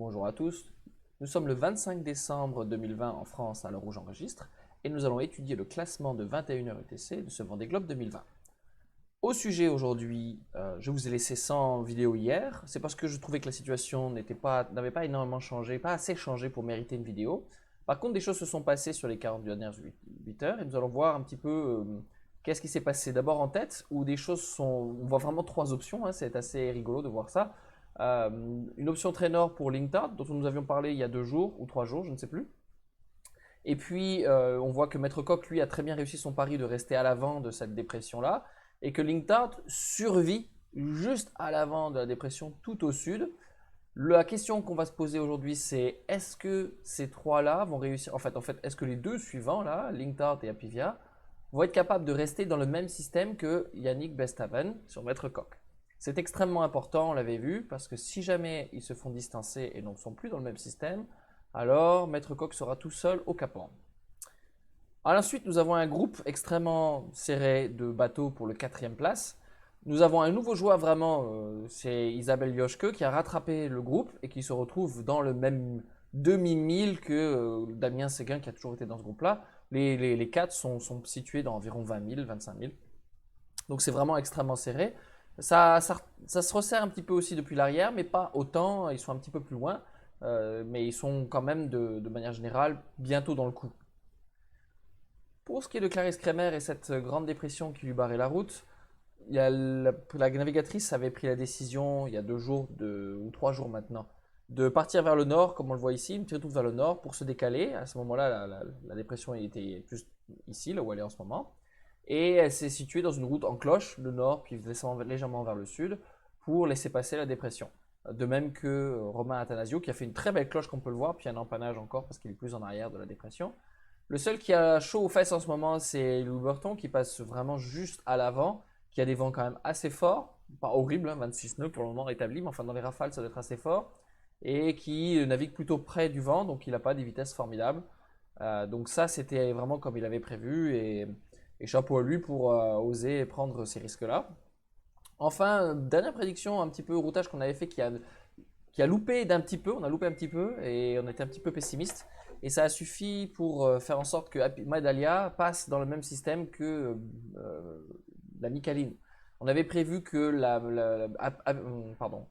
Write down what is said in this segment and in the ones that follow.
Bonjour à tous, nous sommes le 25 décembre 2020 en France à l'heure où j'enregistre et nous allons étudier le classement de 21h UTC de ce Vendée Globe 2020. Au sujet aujourd'hui, je vous ai laissé sans vidéo hier, c'est parce que je trouvais que la situation n'avait pas énormément changé, pas assez changé pour mériter une vidéo. Par contre, des choses se sont passées sur les 40 dernières 8 heures et nous allons voir un petit peu qu'est-ce qui s'est passé d'abord en tête, où des choses sont... On voit vraiment trois options, hein, c'est assez rigolo de voir ça. Une option traîneur pour Linkard, dont nous avions parlé il y a 2 jours ou 3 jours, je ne sais plus. Et puis, on voit que Maître Coq, lui, a très bien réussi son pari de rester à l'avant de cette dépression-là, et que Linkard survit juste à l'avant de la dépression, tout au sud. La question qu'on va se poser aujourd'hui, c'est est-ce que ces trois-là vont réussir, en fait, est-ce que les deux suivants, là, Linkard et Apivia, vont être capables de rester dans le même système que Yannick Besthaven sur Maître Coq? C'est extrêmement important, on l'avait vu, parce que si jamais ils se font distancer et ne sont plus dans le même système, alors Maître Coq sera tout seul au Cap Horn. Ensuite, nous avons un groupe extrêmement serré de bateaux pour le 4e place. Nous avons un nouveau joueur vraiment, c'est Isabelle Yoshke qui a rattrapé le groupe et qui se retrouve dans le même demi-mille que Damien Séguin qui a toujours été dans ce groupe-là. Les quatre sont situés dans environ 20 000, 25 000. Donc c'est vraiment extrêmement serré. Ça se resserre un petit peu aussi depuis l'arrière, mais pas autant. Ils sont un petit peu plus loin, mais ils sont quand même de manière générale bientôt dans le coup. Pour ce qui est de Clarisse Kremer et cette grande dépression qui lui barrait la route, la navigatrice avait pris la décision il y a 2 jours ou 3 jours maintenant de partir vers le nord, comme on le voit ici, une petite route vers le nord pour se décaler. À ce moment-là, la dépression était juste ici, là où elle est en ce moment. Et elle s'est située dans une route en cloche, le nord, puis descend légèrement vers le sud, pour laisser passer la dépression. De même que Romain Athanasio, qui a fait une très belle cloche, comme on peut le voir, puis un empannage encore, parce qu'il est plus en arrière de la dépression. Le seul qui a chaud aux fesses en ce moment, c'est Louis Burton, qui passe vraiment juste à l'avant, qui a des vents quand même assez forts, pas horrible, hein, 26 nœuds pour le moment établi, mais enfin dans les rafales, ça doit être assez fort, et qui navigue plutôt près du vent, donc il n'a pas des vitesses formidables. Donc ça, c'était vraiment comme il avait prévu, et chapeau à lui pour oser prendre ces risques-là. Enfin, dernière prédiction, un petit peu routage qu'on avait fait qui a loupé d'un petit peu, on a loupé un petit peu et on était un petit peu pessimiste. Et ça a suffi pour faire en sorte que Medalia passe dans le même système que la Micaline. On avait prévu que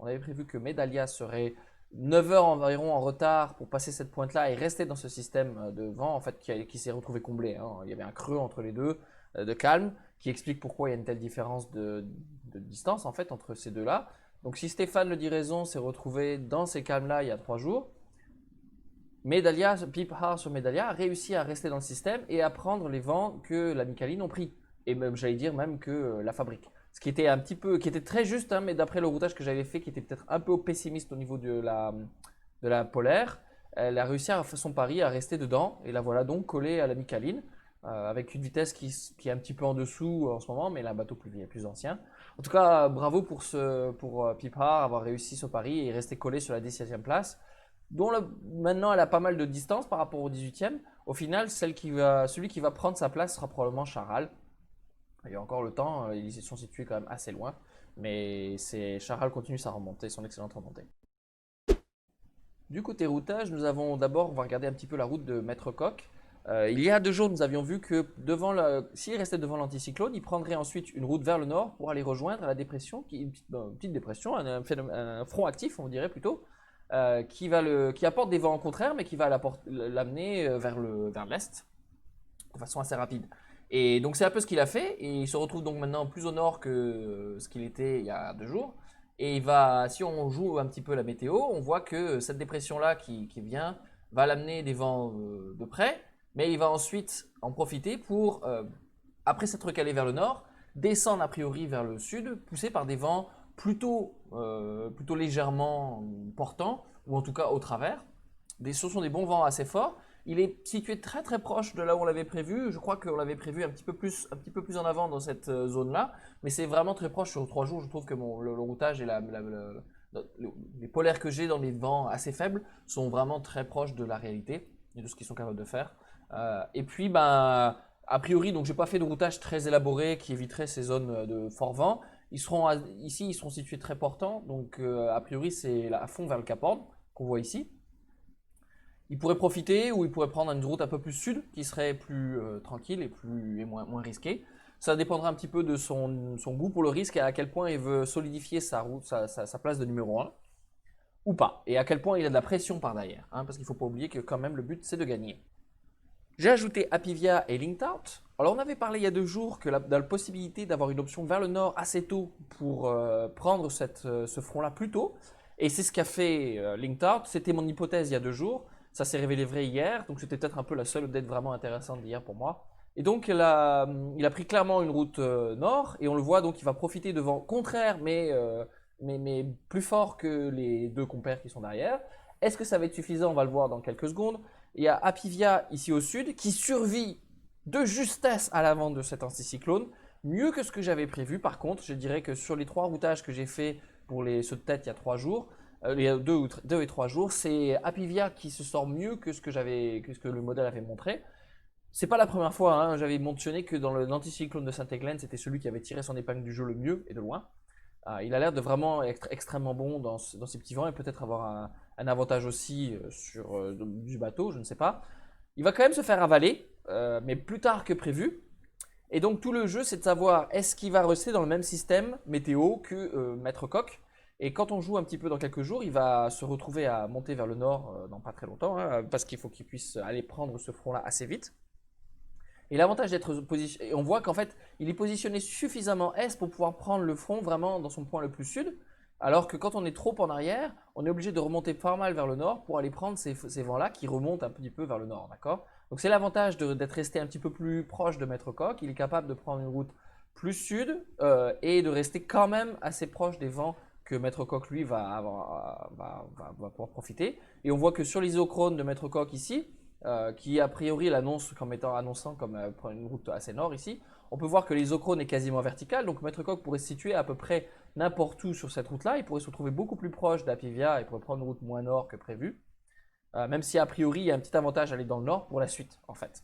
on avait prévu que Medalia serait 9 heures environ en retard pour passer cette pointe-là et rester dans ce système de vent en fait qui s'est retrouvé comblé, hein. Il y avait un creux entre les deux de calme qui explique pourquoi il y a une telle différence de distance en fait entre ces deux-là. Donc si Stéphane Le Dit Raison s'est retrouvé dans ces calmes-là il y a 3 jours, Medalia, Pipar sur Medalia a réussi à rester dans le système et à prendre les vents que la Micaline ont pris. Et même, j'allais dire même que la fabrique. Ce qui était un petit peu, qui était très juste, hein, mais d'après le routage que j'avais fait, qui était peut-être un peu pessimiste au niveau de la polaire, elle a réussi à faire son pari, à rester dedans. Et la voilà donc collée à la Micaline, avec une vitesse qui est un petit peu en dessous en ce moment, mais elle a un bateau plus ancien. En tout cas, bravo pour Pipar avoir réussi ce pari et rester collé sur la 17e place dont maintenant elle a pas mal de distance par rapport au 18e. Au final, celui qui va prendre sa place sera probablement Charal. Il y a encore le temps, ils sont situés quand même assez loin. Mais Charal continue sa remontée, son excellente remontée. Du côté routage, nous avons d'abord, on va regarder un petit peu la route de Maître Coq. Il y a 2 jours, nous avions vu que s'il restait devant l'anticyclone, il prendrait ensuite une route vers le nord pour aller rejoindre la dépression, qui est une petite dépression, un front actif, on dirait plutôt, qui apporte des vents contraires, mais qui va l'amener vers l'est de façon assez rapide. Et donc c'est un peu ce qu'il a fait, et il se retrouve donc maintenant plus au nord que ce qu'il était il y a 2 jours. Et si on joue un petit peu la météo, on voit que cette dépression-là qui vient va l'amener des vents de près, mais il va ensuite en profiter pour, après s'être recalé vers le nord, descendre a priori vers le sud, poussé par des vents plutôt légèrement portants, ou en tout cas au travers. Ce sont des bons vents assez forts. Il est situé très très proche de là où on l'avait prévu. Je crois qu'on l'avait prévu un petit peu plus en avant dans cette zone-là, mais c'est vraiment très proche sur 3 jours. Je trouve que le routage et les polaires que j'ai dans les vents assez faibles sont vraiment très proches de la réalité et de ce qu'ils sont capables de faire. Et puis, ben, a priori, donc j'ai pas fait de routage très élaboré qui éviterait ces zones de fort vent. Ici, ils seront situés très portants, donc a priori c'est à fond vers le Cap Horn qu'on voit ici. Il pourrait profiter ou il pourrait prendre une route un peu plus sud qui serait plus tranquille et moins risquée. Ça dépendra un petit peu de son goût pour le risque et à quel point il veut solidifier sa place de numéro 1 ou pas. Et à quel point il a de la pression par derrière. Hein, parce qu'il ne faut pas oublier que quand même le but c'est de gagner. J'ai ajouté Apivia et Linked. Alors on avait parlé il y a 2 jours que dans la possibilité d'avoir une option vers le nord assez tôt pour prendre ce front-là plus tôt. Et c'est ce qu'a fait Linked. C'était mon hypothèse il y a 2 jours. Ça s'est révélé vrai hier, donc c'était peut-être un peu la seule update vraiment intéressante d'hier pour moi. Et donc il a pris clairement une route nord, et on le voit, donc il va profiter de vent contraire, mais plus fort que les 2 compères qui sont derrière. Est-ce que ça va être suffisant? On va le voir dans quelques secondes. Il y a Apivia ici au sud qui survit de justesse à l'avant de cet anticyclone, mieux que ce que j'avais prévu. Par contre, je dirais que sur les 3 routages que j'ai fait pour ceux de tête il y a 3 jours, les 2 et 3 jours, c'est Apivia qui se sort mieux que ce que le modèle avait montré. C'est pas la première fois, hein, j'avais mentionné que dans l'anticyclone de Saint-Églène, c'était celui qui avait tiré son épingle du jeu le mieux et de loin. Il a l'air de vraiment être extrêmement bon dans ces petits vents et peut-être avoir un avantage aussi sur du bateau, je ne sais pas. Il va quand même se faire avaler, mais plus tard que prévu. Et donc tout le jeu, c'est de savoir est-ce qu'il va rester dans le même système météo que Maître Coq. Et quand on joue un petit peu dans quelques jours, il va se retrouver à monter vers le nord dans pas très longtemps, hein, parce qu'il faut qu'il puisse aller prendre ce front-là assez vite. Et l'avantage d'être positionné, on voit qu'en fait, il est positionné suffisamment est pour pouvoir prendre le front vraiment dans son point le plus sud, alors que quand on est trop en arrière, on est obligé de remonter pas mal vers le nord pour aller prendre ces vents-là qui remontent un petit peu vers le nord, d'accord? Donc c'est l'avantage d'être resté un petit peu plus proche de Maître Coq. Il est capable de prendre une route plus sud et de rester quand même assez proche des vents que Maître Coq lui va pouvoir profiter. Et on voit que sur l'isochronie de Maître Coq ici, qui a priori l'annonce comme étant annonçant comme une route assez nord ici, on peut voir que l'isochrone est quasiment verticale, donc Maître Coq pourrait se situer à peu près n'importe où sur cette route-là, il pourrait se retrouver beaucoup plus proche d'Apivia et pourrait prendre une route moins nord que prévu, même si a priori il y a un petit avantage à aller dans le nord pour la suite en fait.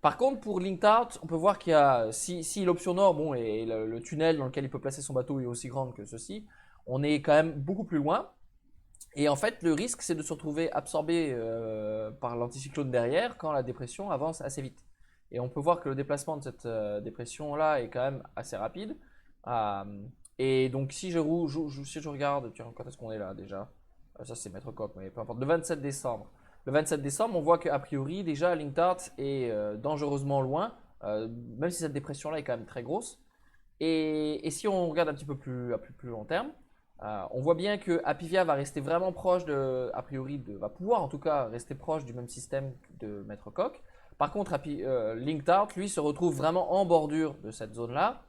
Par contre pour Linked Out, on peut voir qu'il y a, si l'option nord, bon, et le tunnel dans lequel il peut placer son bateau est aussi grand que ceci, on est quand même beaucoup plus loin. Et en fait, le risque, c'est de se retrouver absorbé par l'anticyclone derrière quand la dépression avance assez vite. Et on peut voir que le déplacement de cette dépression-là est quand même assez rapide. Euh, et donc, si je regarde, tiens, quand est-ce qu'on est là déjà? Ça, c'est Maître Coq, mais peu importe. Le 27 décembre. Le 27 décembre, on voit qu'a priori, déjà, Linked est dangereusement loin, même si cette dépression-là est quand même très grosse. Et si on regarde un petit peu plus long terme, on voit bien que Apivia va rester vraiment proche a priori, va pouvoir en tout cas rester proche du même système de Maître Coq. Par contre, Linked Out, lui, se retrouve vraiment en bordure de cette zone-là.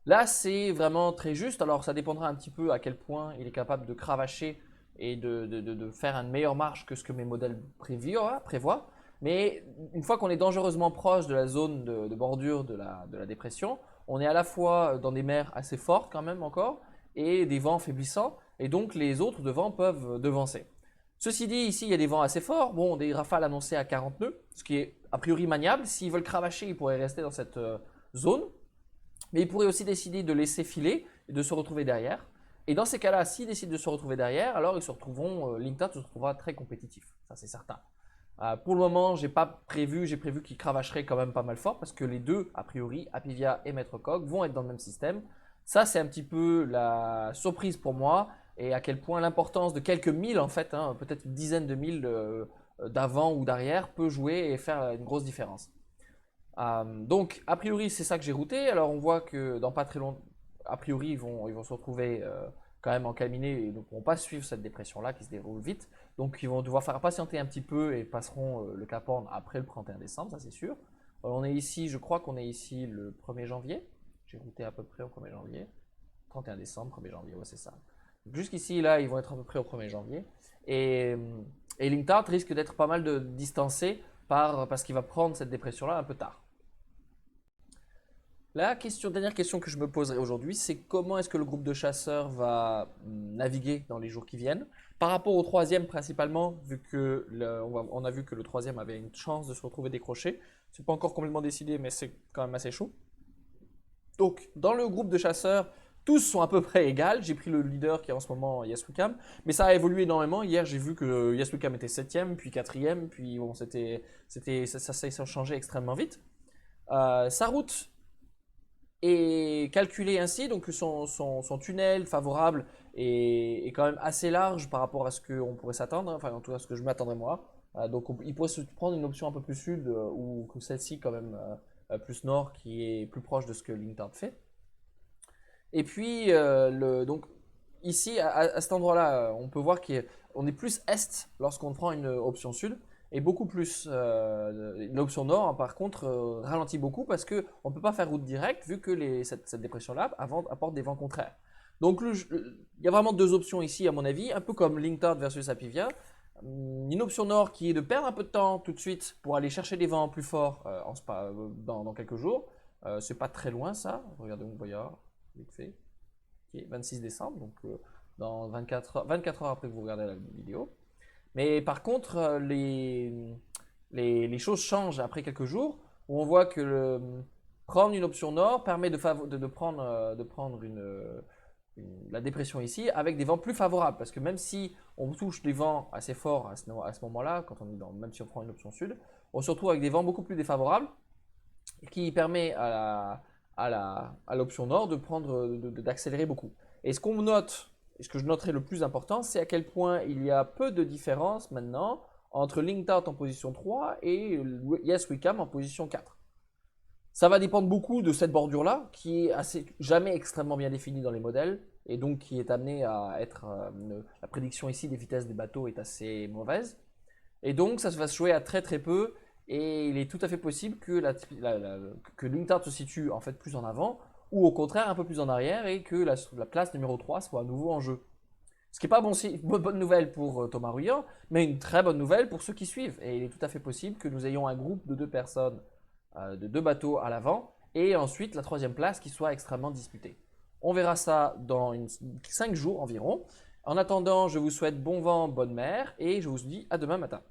Là, c'est vraiment très juste. Alors, ça dépendra un petit peu à quel point il est capable de cravacher et de faire une meilleure marche que ce que mes modèles prévoient. Mais une fois qu'on est dangereusement proche de la zone de bordure de la dépression, on est à la fois dans des mers assez fortes quand même encore et des vents faiblissants, et donc les autres devants peuvent devancer. Ceci dit, ici il y a des vents assez forts, bon, des rafales annoncées à 40 nœuds, ce qui est a priori maniable. S'ils veulent cravacher, ils pourraient rester dans cette zone, mais ils pourraient aussi décider de laisser filer et de se retrouver derrière. Et dans ces cas-là, s'ils décident de se retrouver derrière, alors ils se retrouveront, Linked se retrouvera très compétitif, ça c'est certain. Pour le moment, j'ai prévu qu'ils cravacheraient quand même pas mal fort parce que les deux, a priori, Apivia et Maître Coq, vont être dans le même système. Ça, c'est un petit peu la surprise pour moi et à quel point l'importance de quelques milles, en fait, hein, peut-être une dizaine de milles d'avant ou d'arrière, peut jouer et faire une grosse différence. Donc, a priori, c'est ça que j'ai routé. Alors, on voit que dans pas très longtemps, a priori, ils vont se retrouver quand même encalminés et ne pourront pas suivre cette dépression-là qui se déroule vite. Donc, ils vont devoir faire patienter un petit peu et passeront le Cap Horn après le 31 décembre, ça c'est sûr. On est ici, je crois qu'on est ici le 1er janvier. J'ai routé à peu près au 1er janvier. 31 décembre, 1er janvier, ouais, c'est ça. Jusqu'ici, là, ils vont être à peu près au 1er janvier. Et Linked risque d'être pas mal distancé parce qu'il va prendre cette dépression-là un peu tard. La dernière question que je me poserai aujourd'hui, c'est comment est-ce que le groupe de chasseurs va naviguer dans les jours qui viennent par rapport au troisième principalement, vu que on a vu que le troisième avait une chance de se retrouver décroché. C'est pas encore complètement décidé, mais c'est quand même assez chaud. Donc, dans le groupe de chasseurs, Tous sont à peu près égales. J'ai pris le leader qui est en ce moment Yes We Can, mais ça a évolué énormément. Hier, j'ai vu que Yes We Can était 7e, puis 4e, puis bon, ça s'est changé extrêmement vite. Sa route est calculée ainsi, donc son tunnel favorable est quand même assez large par rapport à ce qu'on pourrait s'attendre, enfin en tout cas ce que je m'attendrais moi. Donc il pourrait se prendre une option un peu plus sud ou que celle-ci quand même plus nord qui est plus proche de ce que Lintard fait. Et puis donc ici à cet endroit-là, on peut voir qu'on est plus est lorsqu'on prend une option sud et beaucoup plus l'option nord, hein, par contre, ralentit beaucoup parce qu'on ne peut pas faire route directe vu que cette dépression-là apporte des vents contraires. Donc il y a vraiment deux options ici à mon avis, un peu comme Lintard versus Apivia. Une option nord qui est de perdre un peu de temps tout de suite pour aller chercher des vents plus forts dans quelques jours. C'est pas très loin ça. Regardez mon voyage, vite fait. Okay, 26 décembre, donc dans 24 heures après que vous regardez la vidéo. Mais par contre, les choses changent après quelques jours, où on voit que prendre une option nord permet de prendre la dépression ici avec des vents plus favorables. Parce que même si on touche des vents assez forts à ce moment-là, même si on prend une option sud, on se retrouve avec des vents beaucoup plus défavorables qui permet à l'option nord d'accélérer beaucoup. Et ce qu'on note, et ce que je noterai le plus important, c'est à quel point il y a peu de différence maintenant entre Lintard en position 3 et Yes We Can en position 4. Ça va dépendre beaucoup de cette bordure-là, qui est jamais extrêmement bien définie dans les modèles, et donc qui est amenée à être... la prédiction ici des vitesses des bateaux est assez mauvaise. Et donc ça va se jouer à très très peu, et il est tout à fait possible que Lintard se situe en fait plus en avant, ou au contraire un peu plus en arrière, et que la place numéro 3 soit à nouveau en jeu. Ce qui n'est pas bonne nouvelle pour Thomas Ruyant, mais une très bonne nouvelle pour ceux qui suivent. Et il est tout à fait possible que nous ayons un groupe de 2 personnes, de 2 bateaux à l'avant, et ensuite la troisième place qui soit extrêmement disputée. On verra ça dans 5 jours environ. En attendant, je vous souhaite bon vent, bonne mer, et je vous dis à demain matin.